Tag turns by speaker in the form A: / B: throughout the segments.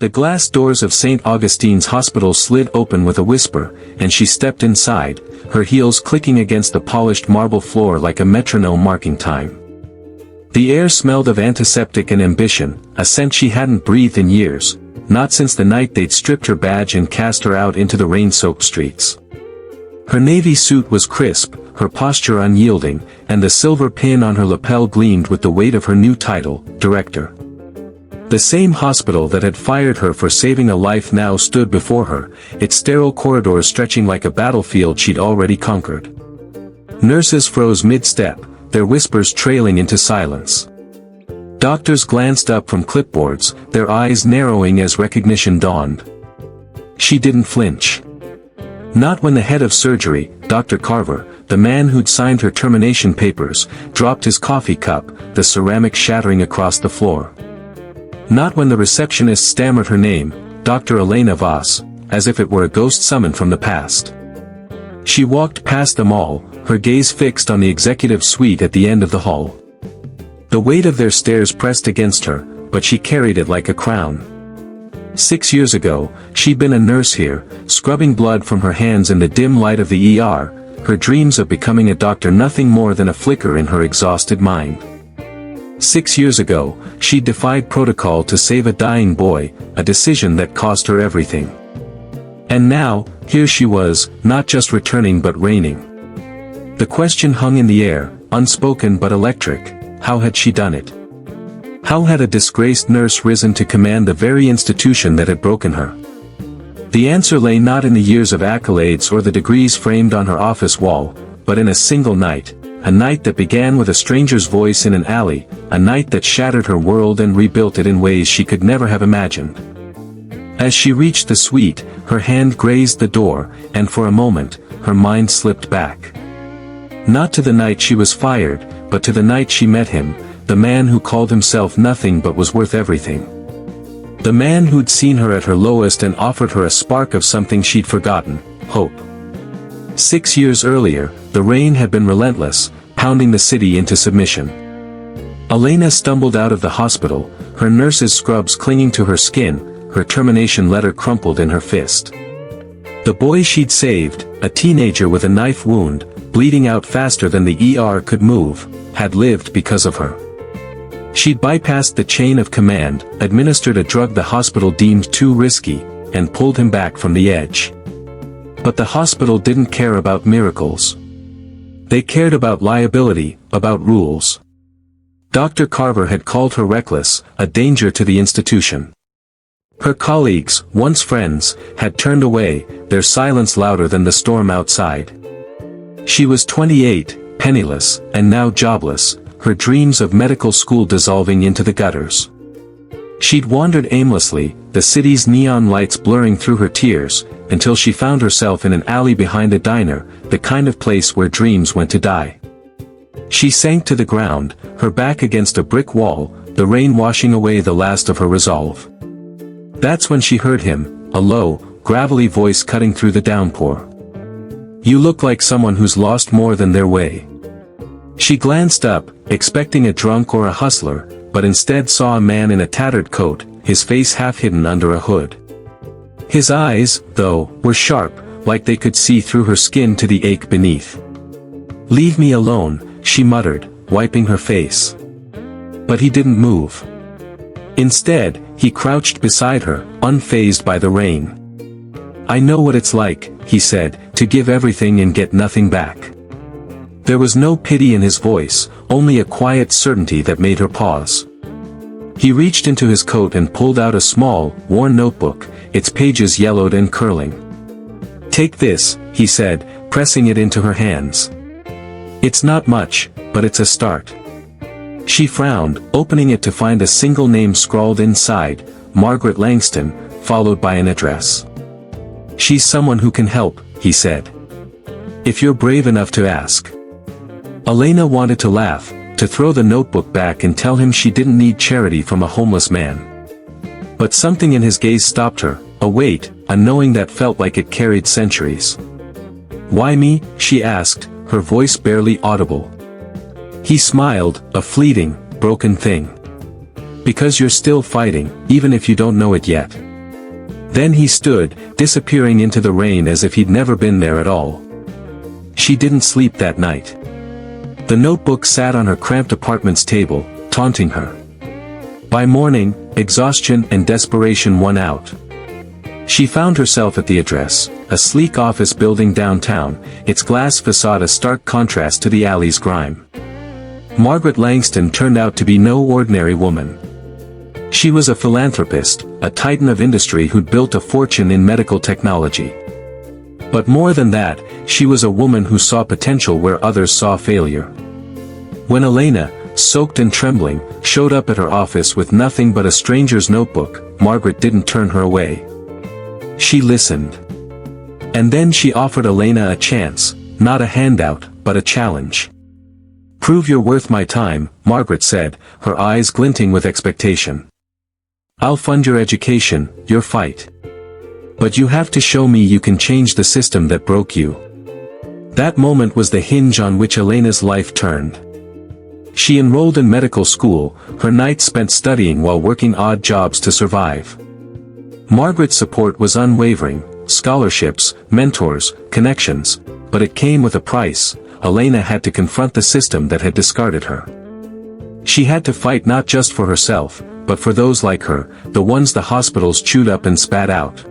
A: The glass doors of St. Augustine's Hospital slid open with a whisper, and she stepped inside, her heels clicking against the polished marble floor like a metronome marking time. The air smelled of antiseptic and ambition, a scent she hadn't breathed in years, not since the night they'd stripped her badge and cast her out into the rain-soaked streets. Her navy suit was crisp, her posture unyielding, and the silver pin on her lapel gleamed with the weight of her new title, director. The same hospital that had fired her for saving a life now stood before her, its sterile corridors stretching like a battlefield she'd already conquered. Nurses froze mid-step, their whispers trailing into silence. Doctors glanced up from clipboards, their eyes narrowing as recognition dawned. She didn't flinch. Not when the head of surgery, Dr. Carver, the man who'd signed her termination papers, dropped his coffee cup, the ceramic shattering across the floor. Not when the receptionist stammered her name, Dr. Elena Voss, as if it were a ghost summoned from the past. She walked past them all, her gaze fixed on the executive suite at the end of the hall. The weight of their stares pressed against her, but she carried it like a crown. 6 years ago, she'd been a nurse here, scrubbing blood from her hands in the dim light of the ER, her dreams of becoming a doctor nothing more than a flicker in her exhausted mind. 6 years ago, she'd defied protocol to save a dying boy, a decision that cost her everything. And now, here she was, not just returning but reigning. The question hung in the air, unspoken but electric: how had she done it? How had a disgraced nurse risen to command the very institution that had broken her? The answer lay not in the years of accolades or the degrees framed on her office wall, but in a single night. A night that began with a stranger's voice in an alley, a night that shattered her world and rebuilt it in ways she could never have imagined. As she reached the suite, her hand grazed the door, and for a moment, her mind slipped back. Not to the night she was fired, but to the night she met him, the man who called himself nothing but was worth everything. The man who'd seen her at her lowest and offered her a spark of something she'd forgotten: hope. 6 years earlier, the rain had been relentless, pounding the city into submission. Elena stumbled out of the hospital, her nurse's scrubs clinging to her skin, her termination letter crumpled in her fist. The boy she'd saved, a teenager with a knife wound, bleeding out faster than the ER could move, had lived because of her. She'd bypassed the chain of command, administered a drug the hospital deemed too risky, and pulled him back from the edge. But the hospital didn't care about miracles. They cared about liability, about rules. Dr. Carver had called her reckless, a danger to the institution. Her colleagues, once friends, had turned away, their silence louder than the storm outside. She was 28, penniless, and now jobless, her dreams of medical school dissolving into the gutters. She'd wandered aimlessly, the city's neon lights blurring through her tears, until she found herself in an alley behind a diner, the kind of place where dreams went to die. She sank to the ground, her back against a brick wall, the rain washing away the last of her resolve. That's when she heard him, a low, gravelly voice cutting through the downpour. "You look like someone who's lost more than their way." She glanced up, expecting a drunk or a hustler, but instead saw a man in a tattered coat, his face half hidden under a hood. His eyes, though, were sharp, like they could see through her skin to the ache beneath. "Leave me alone," she muttered, wiping her face. But he didn't move. Instead, he crouched beside her, unfazed by the rain. "I know what it's like," he said, "to give everything and get nothing back." There was no pity in his voice, only a quiet certainty that made her pause. He reached into his coat and pulled out a small, worn notebook, its pages yellowed and curling. "Take this," he said, pressing it into her hands. "It's not much, but it's a start." She frowned, opening it to find a single name scrawled inside, Margaret Langston, followed by an address. "She's someone who can help," he said. "If you're brave enough to ask." Elena wanted to laugh, to throw the notebook back and tell him she didn't need charity from a homeless man. But something in his gaze stopped her, a weight, a knowing that felt like it carried centuries. "Why me?" she asked, her voice barely audible. He smiled, a fleeting, broken thing. "Because you're still fighting, even if you don't know it yet." Then he stood, disappearing into the rain as if he'd never been there at all. She didn't sleep that night. The notebook sat on her cramped apartment's table, taunting her. By morning, exhaustion and desperation won out. She found herself at the address, a sleek office building downtown, its glass facade a stark contrast to the alley's grime. Margaret Langston turned out to be no ordinary woman. She was a philanthropist, a titan of industry who'd built a fortune in medical technology. But more than that, she was a woman who saw potential where others saw failure. When Elena, soaked and trembling, showed up at her office with nothing but a stranger's notebook, Margaret didn't turn her away. She listened. And then she offered Elena a chance, not a handout, but a challenge. "Prove you're worth my time," Margaret said, her eyes glinting with expectation. "I'll fund your education, your fight. But you have to show me you can change the system that broke you." That moment was the hinge on which Elena's life turned. She enrolled in medical school, her nights spent studying while working odd jobs to survive. Margaret's support was unwavering, scholarships, mentors, connections, but it came with a price. Elena had to confront the system that had discarded her. She had to fight not just for herself, but for those like her, the ones the hospitals chewed up and spat out.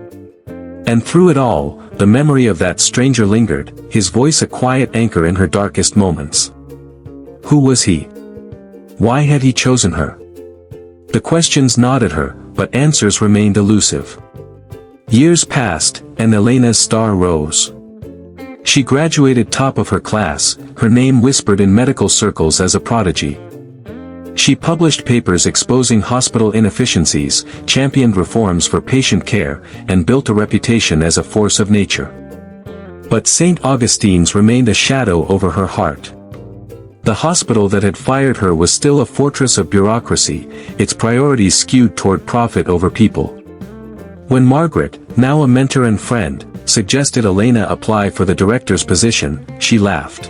A: And through it all, the memory of that stranger lingered, his voice a quiet anchor in her darkest moments. Who was he? Why had he chosen her? The questions gnawed at her, but answers remained elusive. Years passed, and Elena's star rose. She graduated top of her class, her name whispered in medical circles as a prodigy. She published papers exposing hospital inefficiencies, championed reforms for patient care, and built a reputation as a force of nature. But St. Augustine's remained a shadow over her heart. The hospital that had fired her was still a fortress of bureaucracy, its priorities skewed toward profit over people. When Margaret, now a mentor and friend, suggested Elena apply for the director's position, she laughed.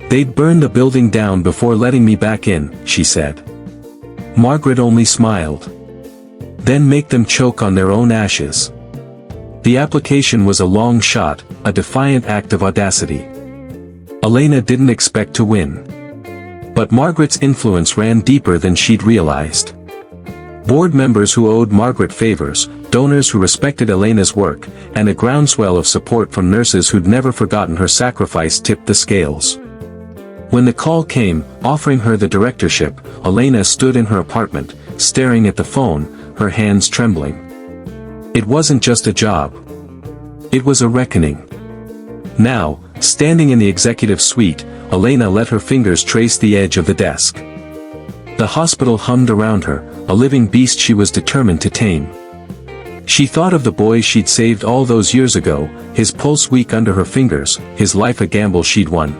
A: "They'd burn the building down before letting me back in," she said. Margaret only smiled. "Then make them choke on their own ashes." The application was a long shot, a defiant act of audacity. Elena didn't expect to win. But Margaret's influence ran deeper than she'd realized. Board members who owed Margaret favors, donors who respected Elena's work, and a groundswell of support from nurses who'd never forgotten her sacrifice tipped the scales. When the call came, offering her the directorship, Elena stood in her apartment, staring at the phone, her hands trembling. It wasn't just a job. It was a reckoning. Now, standing in the executive suite, Elena let her fingers trace the edge of the desk. The hospital hummed around her, a living beast she was determined to tame. She thought of the boy she'd saved all those years ago, his pulse weak under her fingers, his life a gamble she'd won.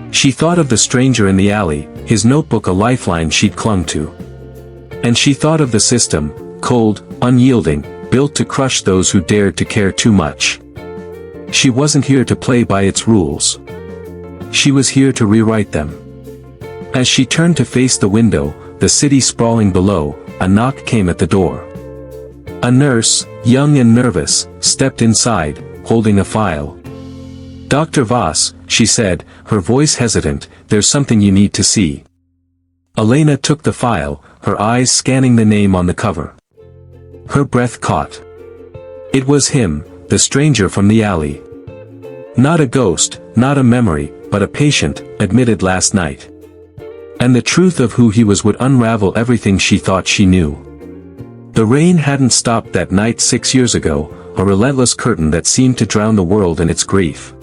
A: She thought of the stranger in the alley, his notebook a lifeline she'd clung to. And she thought of the system, cold, unyielding, built to crush those who dared to care too much. She wasn't here to play by its rules. She was here to rewrite them. As she turned to face the window, the city sprawling below, a knock came at the door. A nurse, young and nervous, stepped inside, holding a file. "Dr. Voss," she said, her voice hesitant, "there's something you need to see." Elena took the file, her eyes scanning the name on the cover. Her breath caught. It was him, the stranger from the alley. Not a ghost, not a memory, but a patient, admitted last night. And the truth of who he was would unravel everything she thought she knew. The rain hadn't stopped that night 6 years ago, a relentless curtain that seemed to drown the world in its grief.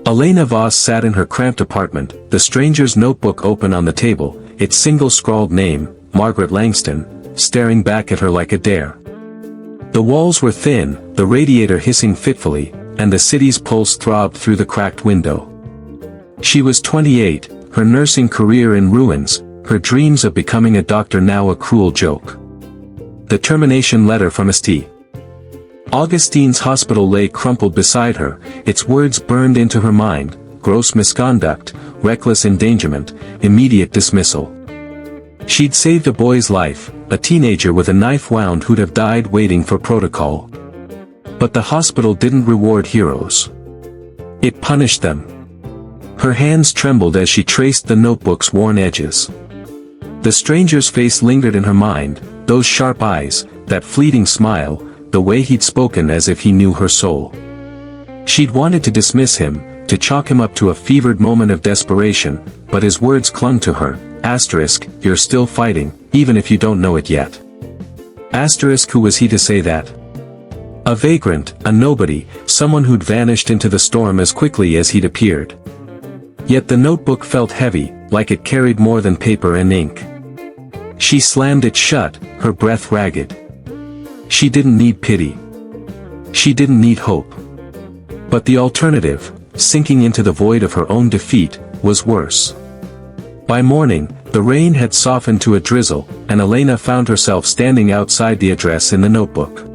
A: Elena Voss sat in her cramped apartment, the stranger's notebook open on the table, its single-scrawled name, Margaret Langston, staring back at her like a dare. The walls were thin, the radiator hissing fitfully, and the city's pulse throbbed through the cracked window. She was 28, her nursing career in ruins, her dreams of becoming a doctor now a cruel joke. The termination letter from St. Augustine's hospital lay crumpled beside her, its words burned into her mind: gross misconduct, reckless endangerment, immediate dismissal. She'd saved a boy's life, a teenager with a knife wound who'd have died waiting for protocol. But the hospital didn't reward heroes. It punished them. Her hands trembled as she traced the notebook's worn edges. The stranger's face lingered in her mind, those sharp eyes, that fleeting smile, the way he'd spoken as if he knew her soul. She'd wanted to dismiss him, to chalk him up to a fevered moment of desperation, but his words clung to her. Asterisk, you're still fighting, even if you don't know it yet. Asterisk, who was he to say that? A vagrant, a nobody, someone who'd vanished into the storm as quickly as he'd appeared. Yet the notebook felt heavy, like it carried more than paper and ink. She slammed it shut, her breath ragged. She didn't need pity. She didn't need hope. But the alternative, sinking into the void of her own defeat, was worse. By morning, the rain had softened to a drizzle, and Elena found herself standing outside the address in the notebook.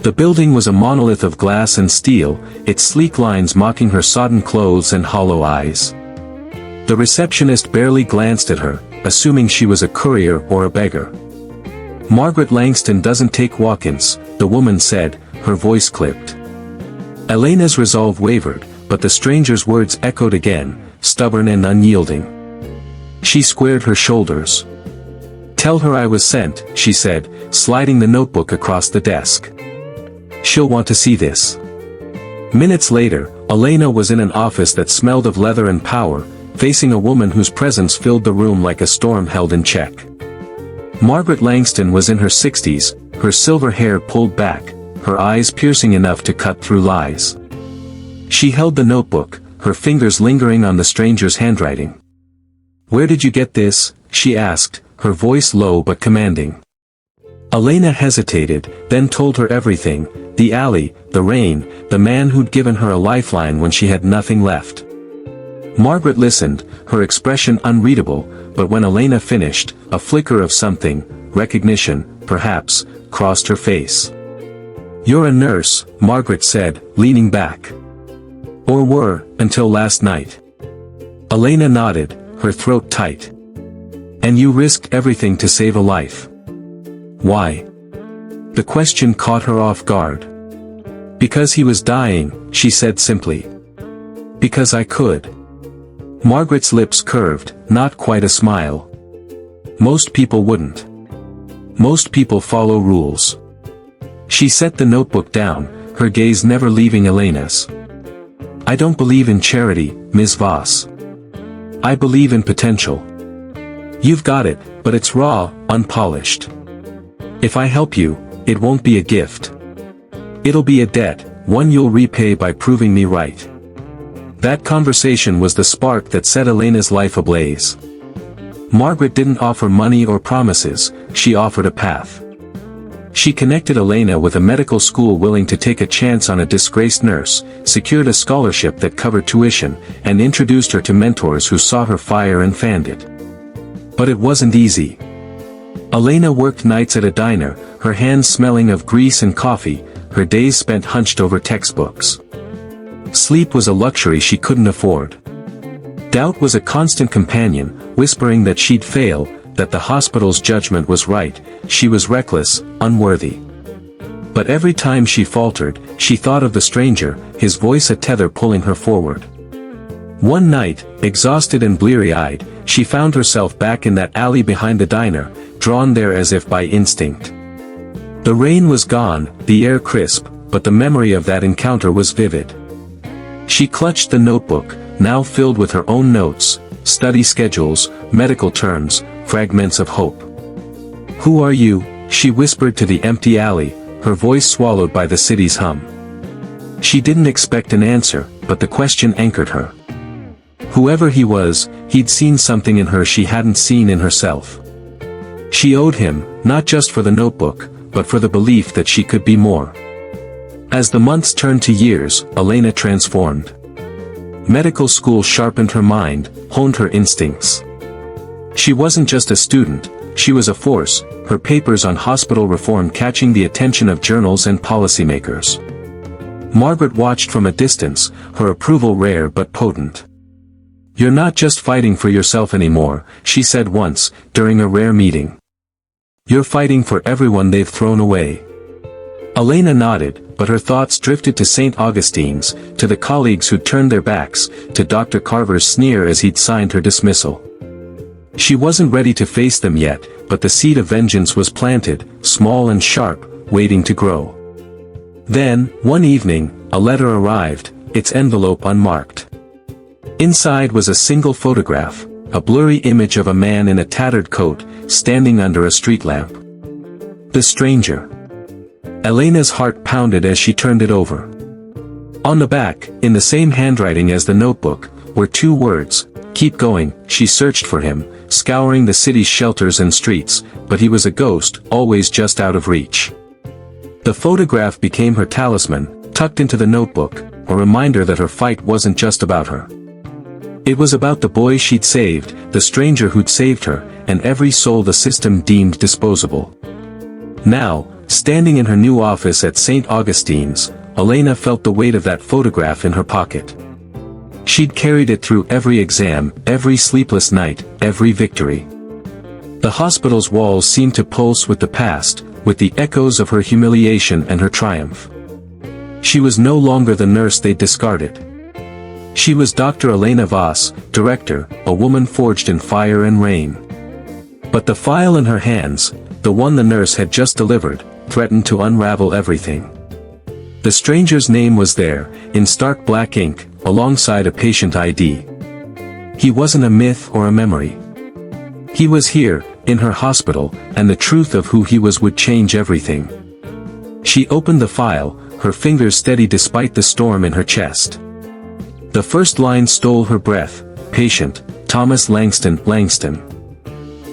A: The building was a monolith of glass and steel, its sleek lines mocking her sodden clothes and hollow eyes. The receptionist barely glanced at her, assuming she was a courier or a beggar. Margaret Langston doesn't take walk-ins, the woman said, her voice clipped. Elena's resolve wavered, but the stranger's words echoed again, stubborn and unyielding. She squared her shoulders. Tell her I was sent, she said, sliding the notebook across the desk. She'll want to see this. Minutes later, Elena was in an office that smelled of leather and power, facing a woman whose presence filled the room like a storm held in check. Margaret Langston was in her 60s, her silver hair pulled back, her eyes piercing enough to cut through lies. She held the notebook, her fingers lingering on the stranger's handwriting. Where did you get this? She asked, her voice low but commanding. Elena hesitated, then told her everything, the alley, the rain, the man who'd given her a lifeline when she had nothing left. Margaret listened, her expression unreadable, but when Elena finished, a flicker of something, recognition, perhaps, crossed her face. You're a nurse, Margaret said, leaning back. Or were, until last night. Elena nodded, her throat tight. And you risked everything to save a life. Why? The question caught her off guard. Because he was dying, she said simply. Because I could. Margaret's lips curved, not quite a smile. Most people wouldn't. Most people follow rules. She set the notebook down, her gaze never leaving Elena's. I don't believe in charity, Ms. Voss. I believe in potential. You've got it, but it's raw, unpolished. If I help you, it won't be a gift. It'll be a debt, one you'll repay by proving me right. That conversation was the spark that set Elena's life ablaze. Margaret didn't offer money or promises, she offered a path. She connected Elena with a medical school willing to take a chance on a disgraced nurse, secured a scholarship that covered tuition, and introduced her to mentors who saw her fire and fanned it. But it wasn't easy. Elena worked nights at a diner, her hands smelling of grease and coffee, her days spent hunched over textbooks. Sleep was a luxury she couldn't afford. Doubt was a constant companion, whispering that she'd fail, that the hospital's judgment was right, she was reckless, unworthy. But every time she faltered, she thought of the stranger, his voice a tether pulling her forward. One night, exhausted and bleary-eyed, she found herself back in that alley behind the diner, drawn there as if by instinct. The rain was gone, the air crisp, but the memory of that encounter was vivid. She clutched the notebook, now filled with her own notes, study schedules, medical terms, fragments of hope. Who are you? She whispered to the empty alley, her voice swallowed by the city's hum. She didn't expect an answer, but the question anchored her. Whoever he was, he'd seen something in her she hadn't seen in herself. She owed him, not just for the notebook, but for the belief that she could be more. As the months turned to years, Elena transformed. Medical school sharpened her mind, honed her instincts. She wasn't just a student, she was a force, her papers on hospital reform catching the attention of journals and policymakers. Margaret watched from a distance, her approval rare but potent. "You're not just fighting for yourself anymore," she said once, during a rare meeting. "You're fighting for everyone they've thrown away." Elena nodded, but her thoughts drifted to St. Augustine's, to the colleagues who'd turned their backs, to Dr. Carver's sneer as he'd signed her dismissal. She wasn't ready to face them yet, but the seed of vengeance was planted, small and sharp, waiting to grow. Then, one evening, a letter arrived, its envelope unmarked. Inside was a single photograph, a blurry image of a man in a tattered coat, standing under a street lamp. The stranger. Elena's heart pounded as she turned it over. On the back, in the same handwriting as the notebook, were 2 words, "Keep going." She searched for him, scouring the city's shelters and streets, but he was a ghost, always just out of reach. The photograph became her talisman, tucked into the notebook, a reminder that her fight wasn't just about her. It was about the boy she'd saved, the stranger who'd saved her, and every soul the system deemed disposable. Now, standing in her new office at St. Augustine's, Elena felt the weight of that photograph in her pocket. She'd carried it through every exam, every sleepless night, every victory. The hospital's walls seemed to pulse with the past, with the echoes of her humiliation and her triumph. She was no longer the nurse they'd discarded. She was Dr. Elena Voss, director, a woman forged in fire and rain. But the file in her hands, the one the nurse had just delivered, threatened to unravel everything. The stranger's name was there, in stark black ink, alongside a patient ID. He wasn't a myth or a memory. He was here, in her hospital, and the truth of who he was would change everything. She opened the file, her fingers steady despite the storm in her chest. The first line stole her breath, "Patient, Thomas Langston."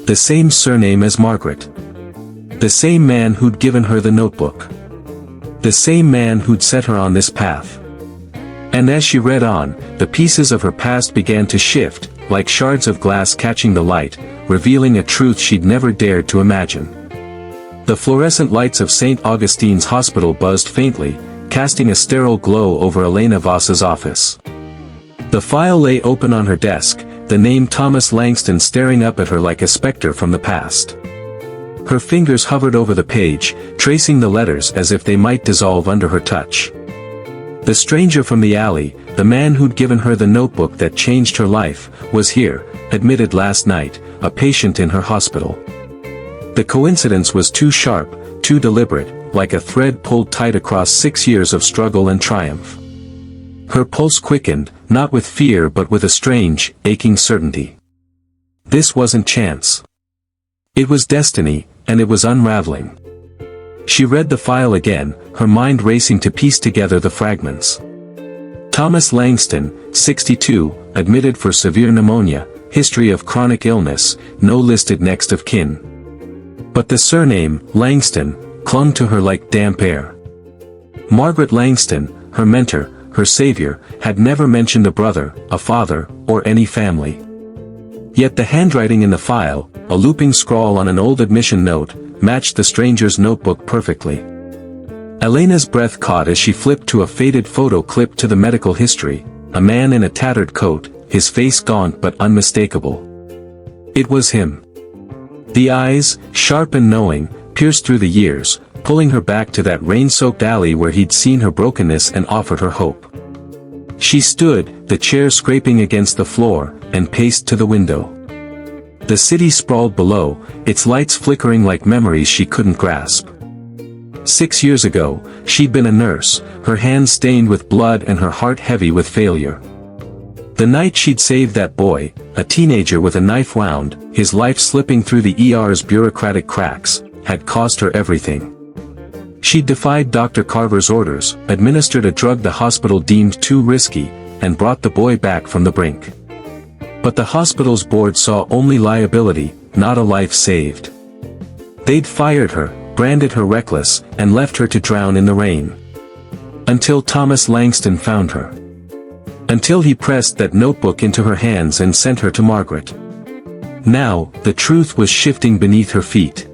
A: The same surname as Margaret. The same man who'd given her the notebook. The same man who'd set her on this path. And as she read on, the pieces of her past began to shift, like shards of glass catching the light, revealing a truth she'd never dared to imagine. The fluorescent lights of St. Augustine's Hospital buzzed faintly, casting a sterile glow over Elena Voss's office. The file lay open on her desk, the name Thomas Langston staring up at her like a specter from the past. Her fingers hovered over the page, tracing the letters as if they might dissolve under her touch. The stranger from the alley, the man who'd given her the notebook that changed her life, was here, admitted last night, a patient in her hospital. The coincidence was too sharp, too deliberate, like a thread pulled tight across 6 years of struggle and triumph. Her pulse quickened, not with fear but with a strange, aching certainty. This wasn't chance. It was destiny, and it was unraveling. She read the file again, her mind racing to piece together the fragments. Thomas Langston, 62, admitted for severe pneumonia, history of chronic illness, no listed next of kin. But the surname, Langston, clung to her like damp air. Margaret Langston, her mentor, her savior, had never mentioned a brother, a father, or any family. Yet the handwriting in the file, a looping scrawl on an old admission note, matched the stranger's notebook perfectly. Elena's breath caught as she flipped to a faded photo clipped to the medical history, a man in a tattered coat, his face gaunt but unmistakable. It was him. The eyes, sharp and knowing, pierced through the years, pulling her back to that rain-soaked alley where he'd seen her brokenness and offered her hope. She stood, the chair scraping against the floor, and paced to the window. The city sprawled below, its lights flickering like memories she couldn't grasp. 6 years ago, she'd been a nurse, her hands stained with blood and her heart heavy with failure. The night she'd saved that boy, a teenager with a knife wound, his life slipping through the ER's bureaucratic cracks, had cost her everything. She'd defied Dr. Carver's orders, administered a drug the hospital deemed too risky, and brought the boy back from the brink. But the hospital's board saw only liability, not a life saved. They'd fired her, branded her reckless, and left her to drown in the rain. Until Thomas Langston found her. Until he pressed that notebook into her hands and sent her to Margaret. Now, the truth was shifting beneath her feet.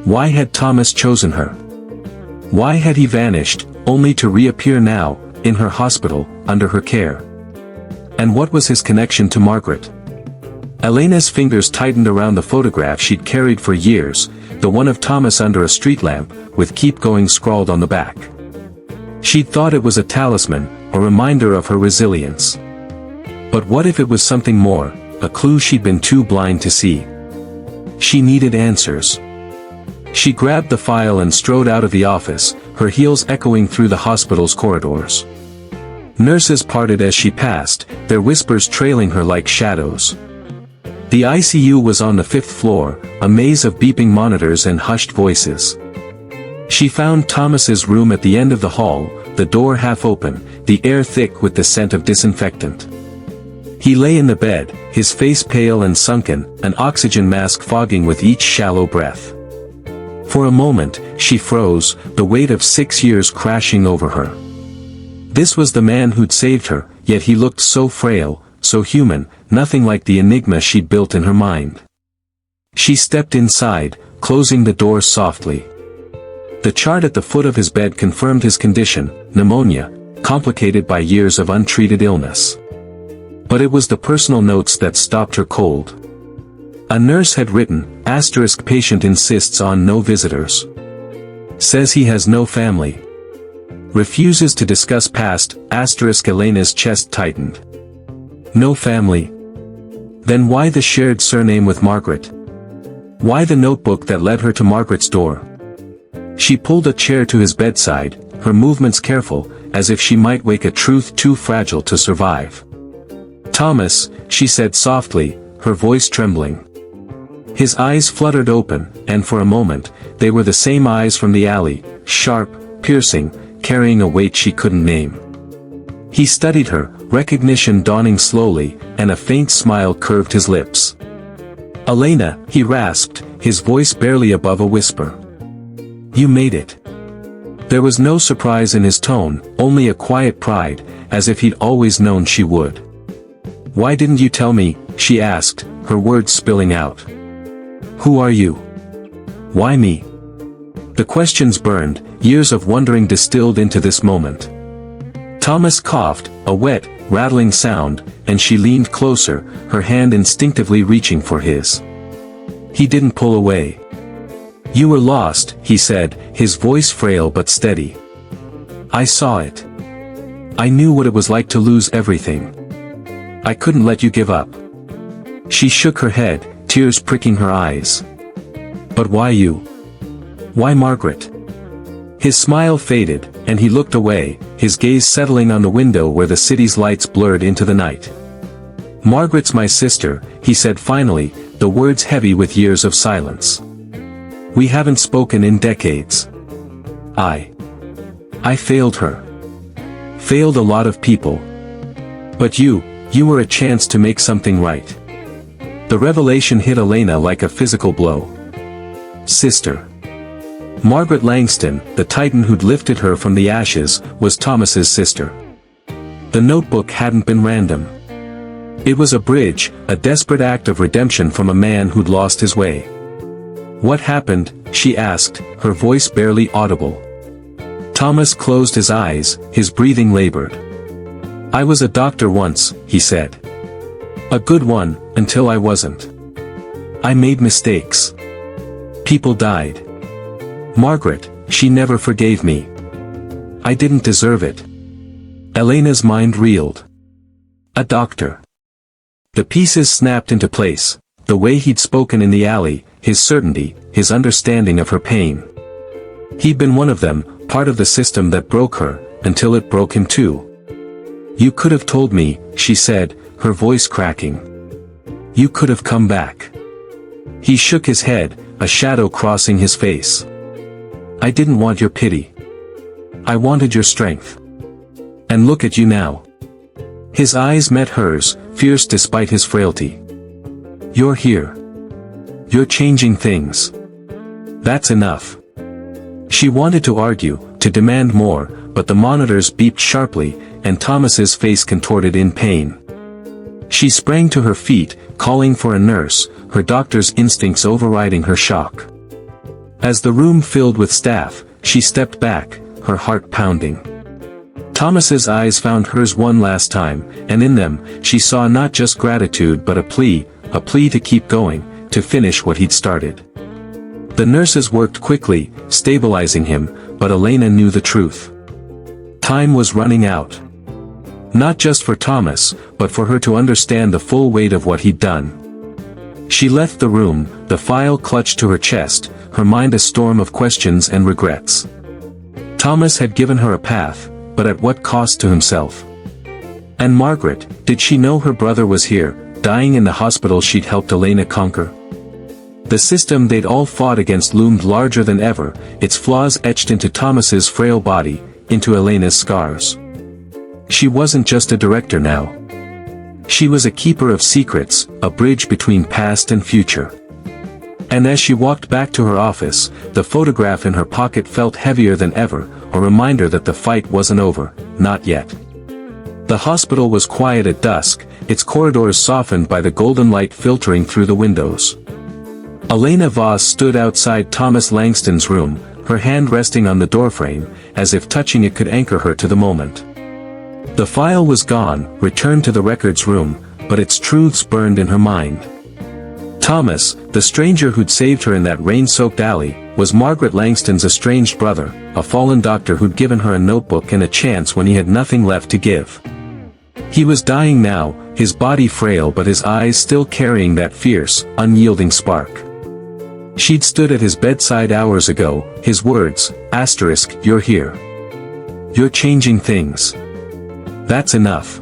A: Why had Thomas chosen her? Why had he vanished, only to reappear now, in her hospital, under her care? And what was his connection to Margaret? Elena's fingers tightened around the photograph she'd carried for years, the one of Thomas under a street lamp, with "Keep Going" scrawled on the back. She'd thought it was a talisman, a reminder of her resilience. But what if it was something more, a clue she'd been too blind to see? She needed answers. She grabbed the file and strode out of the office, her heels echoing through the hospital's corridors. Nurses parted as she passed, their whispers trailing her like shadows. The ICU was on the 5th floor, a maze of beeping monitors and hushed voices. She found Thomas's room at the end of the hall, the door half open, the air thick with the scent of disinfectant. He lay in the bed, his face pale and sunken, an oxygen mask fogging with each shallow breath. For a moment, she froze, the weight of 6 years crashing over her. This was the man who'd saved her, yet he looked so frail, so human, nothing like the enigma she'd built in her mind. She stepped inside, closing the door softly. The chart at the foot of his bed confirmed his condition, pneumonia, complicated by years of untreated illness. But it was the personal notes that stopped her cold. A nurse had written, *, patient insists on no visitors. Says he has no family. Refuses to discuss past, *. Elena's chest tightened. No family? Then why the shared surname with Margaret? Why the notebook that led her to Margaret's door? She pulled a chair to his bedside, her movements careful, as if she might wake a truth too fragile to survive. "Thomas," she said softly, her voice trembling. His eyes fluttered open, and for a moment, they were the same eyes from the alley, sharp, piercing, carrying a weight she couldn't name. He studied her, recognition dawning slowly, and a faint smile curved his lips. "Elena," he rasped, his voice barely above a whisper. "You made it." There was no surprise in his tone, only a quiet pride, as if he'd always known she would. "Why didn't you tell me?" she asked, her words spilling out. "Who are you? Why me?" The questions burned, years of wondering distilled into this moment. Thomas coughed, a wet, rattling sound, and she leaned closer, her hand instinctively reaching for his. He didn't pull away. "You were lost," he said, his voice frail but steady. "I saw it. I knew what it was like to lose everything. I couldn't let you give up." She shook her head, tears pricking her eyes. "But why you? Why Margaret?" His smile faded, and he looked away, his gaze settling on the window where the city's lights blurred into the night. "Margaret's my sister," he said finally, the words heavy with years of silence. "We haven't spoken in decades. I failed her. Failed a lot of people. But you were a chance to make something right." The revelation hit Elena like a physical blow. Sister. Margaret Langston, the titan who'd lifted her from the ashes, was Thomas's sister. The notebook hadn't been random. It was a bridge, a desperate act of redemption from a man who'd lost his way. "What happened?" she asked, her voice barely audible. Thomas closed his eyes, his breathing labored. "I was a doctor once," he said. "A good one, until I wasn't. I made mistakes. People died. Margaret, she never forgave me. I didn't deserve it." Elena's mind reeled. A doctor. The pieces snapped into place, the way he'd spoken in the alley, his certainty, his understanding of her pain. He'd been one of them, part of the system that broke her, until it broke him too. "You could have told me," she said, her voice cracking. "You could have come back." He shook his head, a shadow crossing his face. "I didn't want your pity. I wanted your strength. And look at you now." His eyes met hers, fierce despite his frailty. "You're here. You're changing things. That's enough." She wanted to argue, to demand more, but the monitors beeped sharply, and Thomas's face contorted in pain. She sprang to her feet, calling for a nurse, her doctor's instincts overriding her shock. As the room filled with staff, she stepped back, her heart pounding. Thomas's eyes found hers one last time, and in them, she saw not just gratitude but a plea to keep going, to finish what he'd started. The nurses worked quickly, stabilizing him, but Elena knew the truth. Time was running out. Not just for Thomas, but for her to understand the full weight of what he'd done. She left the room, the file clutched to her chest, her mind a storm of questions and regrets. Thomas had given her a path, but at what cost to himself? And Margaret, did she know her brother was here, dying in the hospital she'd helped Elena conquer? The system they'd all fought against loomed larger than ever, its flaws etched into Thomas's frail body, into Elena's scars. She wasn't just a director now. She was a keeper of secrets, a bridge between past and future. And as she walked back to her office, the photograph in her pocket felt heavier than ever, a reminder that the fight wasn't over, not yet. The hospital was quiet at dusk, its corridors softened by the golden light filtering through the windows. Elena Voss stood outside Thomas Langston's room, her hand resting on the doorframe, as if touching it could anchor her to the moment. The file was gone, returned to the records room, but its truths burned in her mind. Thomas, the stranger who'd saved her in that rain-soaked alley, was Margaret Langston's estranged brother, a fallen doctor who'd given her a notebook and a chance when he had nothing left to give. He was dying now, his body frail but his eyes still carrying that fierce, unyielding spark. She'd stood at his bedside hours ago, his words, *, you're here. You're changing things. That's enough.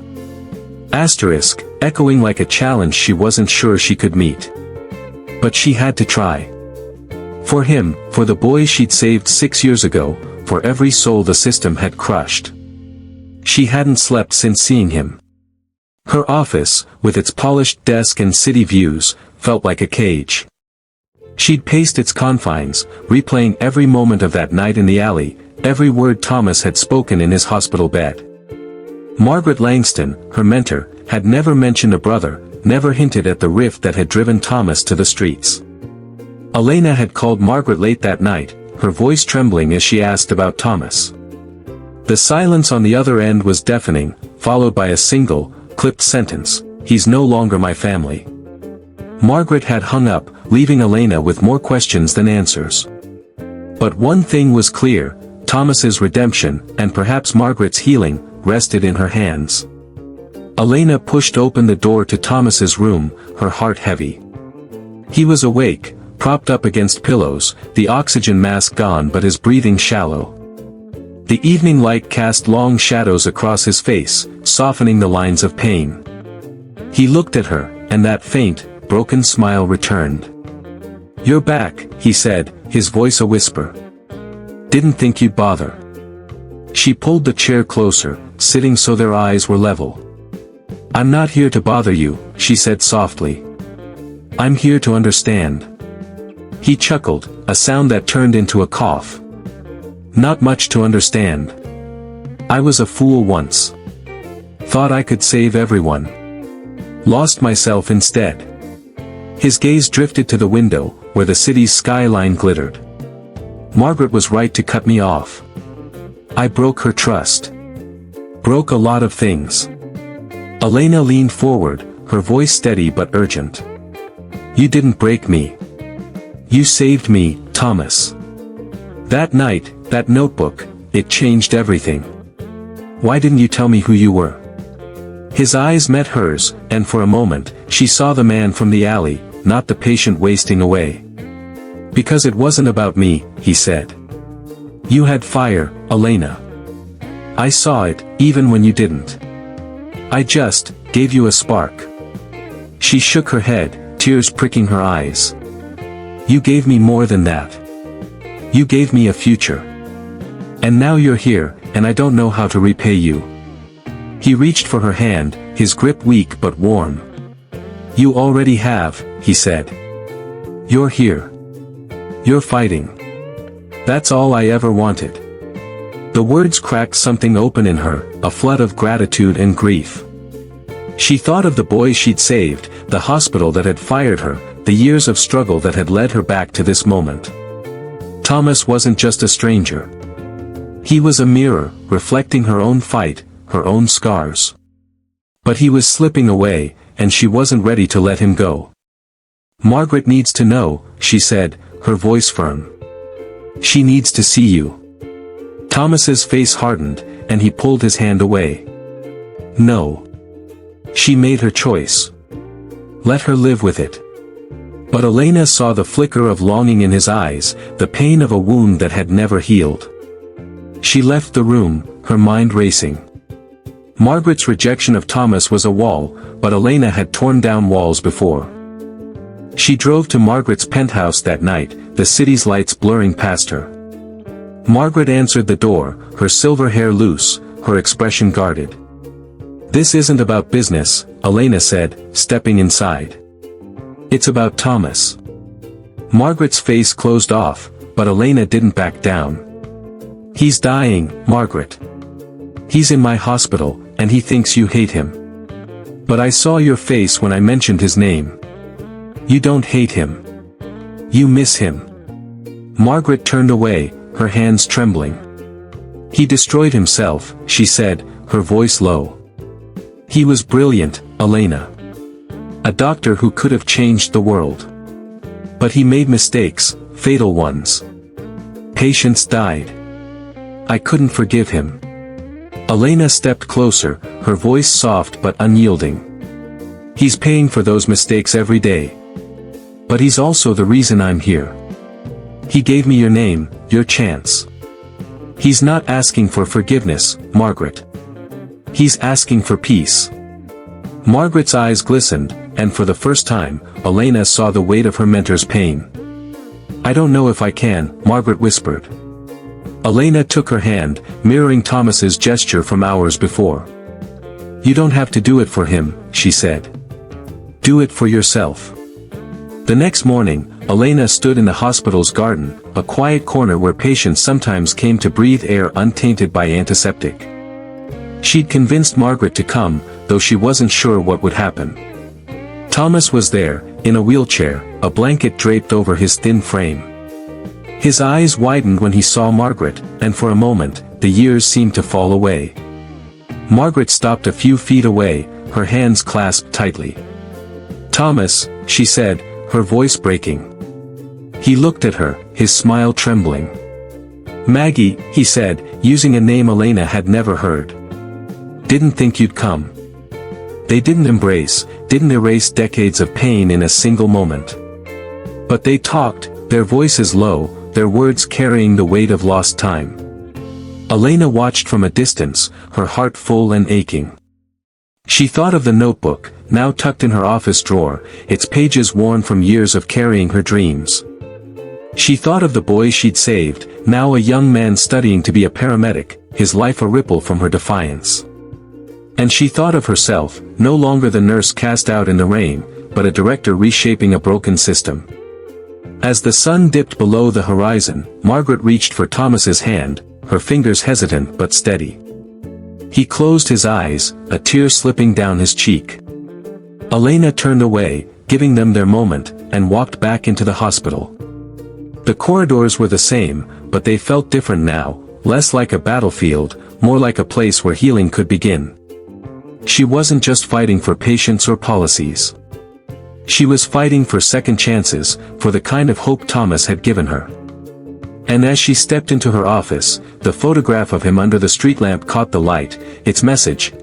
A: *, echoing like a challenge she wasn't sure she could meet. But she had to try. For him, for the boy she'd saved 6 years ago, for every soul the system had crushed. She hadn't slept since seeing him. Her office, with its polished desk and city views, felt like a cage. She'd paced its confines, replaying every moment of that night in the alley, every word Thomas had spoken in his hospital bed. Margaret Langston, her mentor, had never mentioned a brother, never hinted at the rift that had driven Thomas to the streets. Elena had called Margaret late that night, her voice trembling as she asked about Thomas. The silence on the other end was deafening, followed by a single, clipped sentence, "He's no longer my family." Margaret had hung up, leaving Elena with more questions than answers. But one thing was clear, Thomas's redemption, and perhaps Margaret's healing, rested in her hands. Elena pushed open the door to Thomas's room, her heart heavy. He was awake, propped up against pillows, the oxygen mask gone but his breathing shallow. The evening light cast long shadows across his face, softening the lines of pain. He looked at her, and that faint, broken smile returned. "You're back," he said, his voice a whisper. "Didn't think you'd bother." She pulled the chair closer, sitting so their eyes were level. "I'm not here to bother you," she said softly. "I'm here to understand." He chuckled, a sound that turned into a cough. "Not much to understand. I was a fool once. Thought I could save everyone. Lost myself instead." His gaze drifted to the window, where the city's skyline glittered. "Margaret was right to cut me off. I broke her trust. Broke a lot of things." Elena leaned forward, her voice steady but urgent. "You didn't break me. You saved me, Thomas. That night, that notebook, it changed everything. Why didn't you tell me who you were?" His eyes met hers, and for a moment, she saw the man from the alley, not the patient wasting away. "Because it wasn't about me," he said. "You had fire, Elena. I saw it, even when you didn't. I just gave you a spark." She shook her head, tears pricking her eyes. "You gave me more than that. You gave me a future. And now you're here, and I don't know how to repay you." He reached for her hand, his grip weak but warm. "You already have," he said. "You're here. You're fighting. That's all I ever wanted." The words cracked something open in her, a flood of gratitude and grief. She thought of the boy she'd saved, the hospital that had fired her, the years of struggle that had led her back to this moment. Thomas wasn't just a stranger. He was a mirror, reflecting her own fight, her own scars. But he was slipping away, and she wasn't ready to let him go. "Margaret needs to know," she said, her voice firm. "She needs to see you." Thomas's face hardened, and he pulled his hand away. No. She made her choice. Let her live with it. But Elena saw the flicker of longing in his eyes, the pain of a wound that had never healed. She left the room, her mind racing. Margaret's rejection of Thomas was a wall, but Elena had torn down walls before. She drove to Margaret's penthouse that night, the city's lights blurring past her. Margaret answered the door, her silver hair loose, her expression guarded. "This isn't about business," Elena said, stepping inside. "It's about Thomas." Margaret's face closed off, but Elena didn't back down. "He's dying, Margaret. He's in my hospital, and he thinks you hate him. But I saw your face when I mentioned his name. You don't hate him. You miss him." Margaret turned away, her hands trembling. "He destroyed himself," she said, her voice low. "He was brilliant, Elena. A doctor who could have changed the world. But he made mistakes, fatal ones. Patients died. I couldn't forgive him." Elena stepped closer, her voice soft but unyielding. "He's paying for those mistakes every day. But he's also the reason I'm here. He gave me your name, your chance. He's not asking for forgiveness, Margaret. He's asking for peace." Margaret's eyes glistened, and for the first time, Elena saw the weight of her mentor's pain. "I don't know if I can," Margaret whispered. Elena took her hand, mirroring Thomas's gesture from hours before. "You don't have to do it for him," she said. "Do it for yourself." The next morning, Elena stood in the hospital's garden, a quiet corner where patients sometimes came to breathe air untainted by antiseptic. She'd convinced Margaret to come, though she wasn't sure what would happen. Thomas was there, in a wheelchair, a blanket draped over his thin frame. His eyes widened when he saw Margaret, and for a moment, the years seemed to fall away. Margaret stopped a few feet away, her hands clasped tightly. "Thomas," she said, her voice breaking. He looked at her, his smile trembling. "Maggie," he said, using a name Elena had never heard. "Didn't think you'd come." They didn't embrace, didn't erase decades of pain in a single moment. But they talked, their voices low, their words carrying the weight of lost time. Elena watched from a distance, her heart full and aching. She thought of the notebook, now tucked in her office drawer, its pages worn from years of carrying her dreams. She thought of the boy she'd saved, now a young man studying to be a paramedic, his life a ripple from her defiance. And she thought of herself, no longer the nurse cast out in the rain, but a director reshaping a broken system. As the sun dipped below the horizon, Margaret reached for Thomas's hand, her fingers hesitant but steady. He closed his eyes, a tear slipping down his cheek. Elena turned away, giving them their moment, and walked back into the hospital. The corridors were the same, but they felt different now, less like a battlefield, more like a place where healing could begin. She wasn't just fighting for patients or policies. She was fighting for second chances, for the kind of hope Thomas had given her. And as she stepped into her office, the photograph of him under the street lamp caught the light, its message,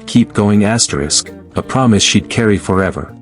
A: *keep going*, a promise she'd carry forever.